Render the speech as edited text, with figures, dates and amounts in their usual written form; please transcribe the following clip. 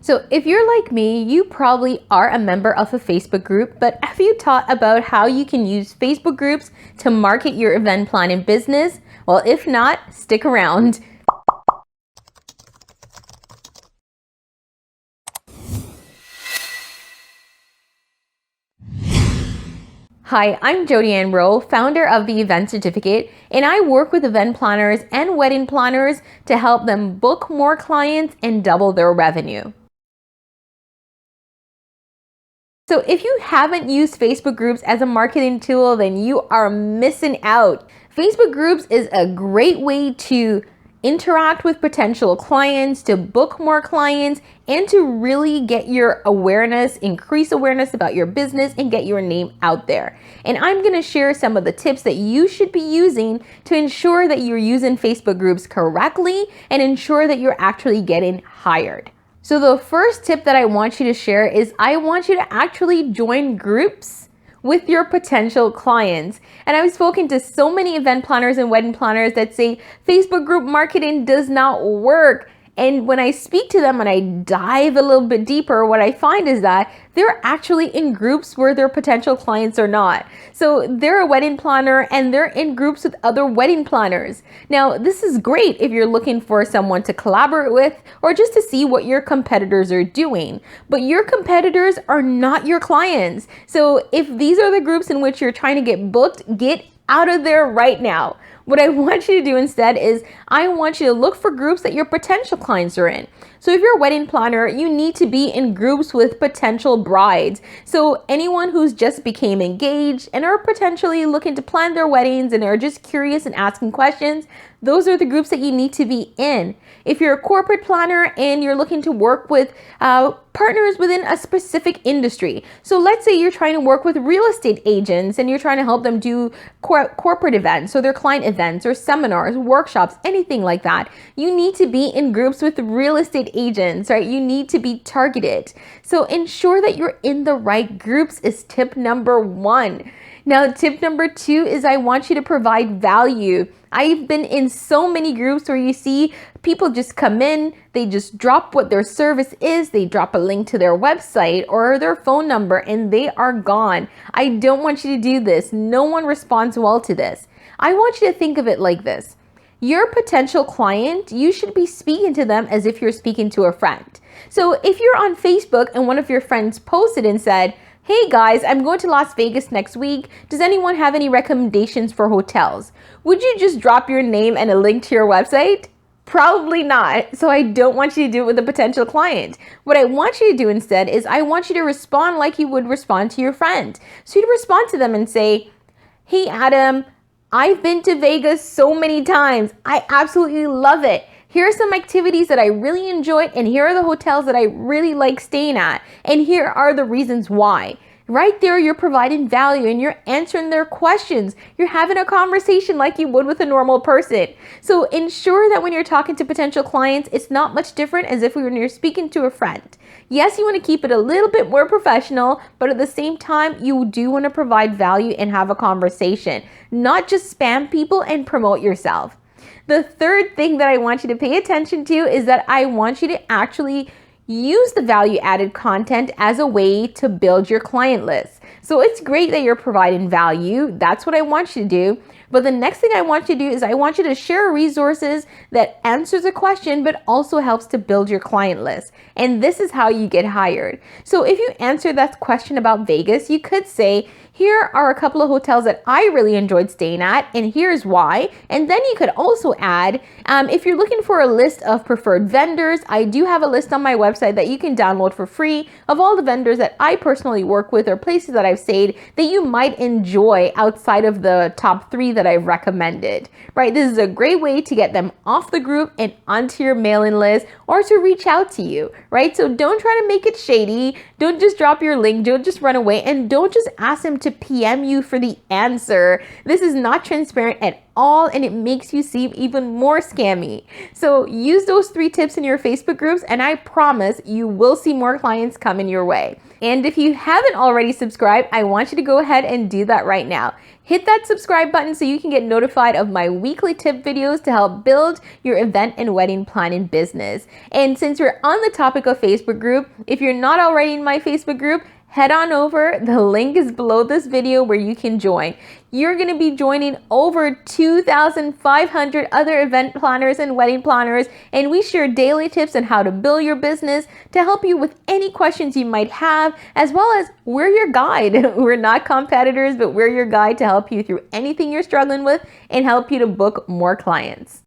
So if you're like me, you probably are a member of a Facebook group, but have you thought about how you can use Facebook groups to market your event planning business? Well, if not, stick around. Hi, I'm Jody-Ann, founder of the Event Certificate, and I work with event planners and wedding planners to help them book more clients and double their revenue. So if you haven't used Facebook groups as a marketing tool, then you are missing out. Facebook groups is a great way to interact with potential clients, to book more clients, and to really get your awareness, increase awareness about your business and get your name out there. And I'm gonna share some of the tips that you should be using to ensure that you're using Facebook groups correctly and ensure that you're actually getting hired. So the first tip that I want you to share is I want you to actually join groups with your potential clients. And I've spoken to so many event planners and wedding planners that say Facebook group marketing does not work. And when I speak to them and I dive a little bit deeper, what I find is that they're actually in groups where their potential clients are not. So they're a wedding planner and they're in groups with other wedding planners. Now, this is great if you're looking for someone to collaborate with or just to see what your competitors are doing. But your competitors are not your clients. So if these are the groups in which you're trying to get booked, get out of there right now. What I want you to do instead is I want you to look for groups that your potential clients are in. So if you're a wedding planner, you need to be in groups with potential brides. So anyone who's just became engaged and are potentially looking to plan their weddings and are just curious and asking questions, those are the groups that you need to be in. If you're a corporate planner and you're looking to work with partners within a specific industry. So let's say you're trying to work with real estate agents and you're trying to help them do corporate events, so their client events or seminars, workshops, anything like that. You need to be in groups with real estate agents, right? You need to be targeted. So ensure that you're in the right groups is tip number one. Now, tip number two is I want you to provide value. I've been in so many groups where you see people just come in, they just drop what their service is, they drop a link to their website or their phone number and they are gone. I don't want you to do this. No one responds well to this. I want you to think of it like this. Your potential client, you should be speaking to them as if you're speaking to a friend. So if you're on Facebook and one of your friends posted and said, "Hey guys, I'm going to Las Vegas next week. Does anyone have any recommendations for hotels?" Would you just drop your name and a link to your website? Probably not. So I don't want you to do it with a potential client. What I want you to do instead is I want you to respond like you would respond to your friend. So you'd respond to them and say, "Hey Adam, I've been to Vegas so many times. I absolutely love it. Here are some activities that I really enjoyed, and here are the hotels that I really like staying at, and here are the reasons why." Right there, you're providing value and you're answering their questions. You're having a conversation like you would with a normal person. So ensure that when you're talking to potential clients, it's not much different as if when you're speaking to a friend. Yes, you want to keep it a little bit more professional, but at the same time, you do want to provide value and have a conversation, not just spam people and promote yourself. The third thing that I want you to pay attention to is that I want you to actually use the value added content as a way to build your client list. So it's great that you're providing value. That's what I want you to do. But the next thing I want you to do is I want you to share resources that answers a question, but also helps to build your client list. And this is how you get hired. So if you answer that question about Vegas, you could say, "Here are a couple of hotels that I really enjoyed staying at, and here's why." And then you could also add, if you're looking for a list of preferred vendors, I do have a list on my website that you can download for free of all the vendors that I personally work with or places that I've stayed that you might enjoy outside of the top 3 that I've recommended, right? This is a great way to get them off the group and onto your mailing list or to reach out to you, right? So don't try to make it shady. Don't just drop your link. Don't just run away, and don't just ask them to PM you for the answer. This is not transparent at all and it makes you seem even more scammy. So use those 3 tips in your Facebook groups and I promise you will see more clients coming your way. And if you haven't already subscribed, I want you to go ahead and do that right now. Hit that subscribe button so you can get notified of my weekly tip videos to help build your event and wedding planning business. And since we're on the topic of Facebook group, if you're not already in my Facebook group, head on over. The link is below this video where you can join. You're going to be joining over 2,500 other event planners and wedding planners, and we share daily tips on how to build your business to help you with any questions you might have, as well as we're your guide. We're not competitors, but we're your guide to help you through anything you're struggling with and help you to book more clients.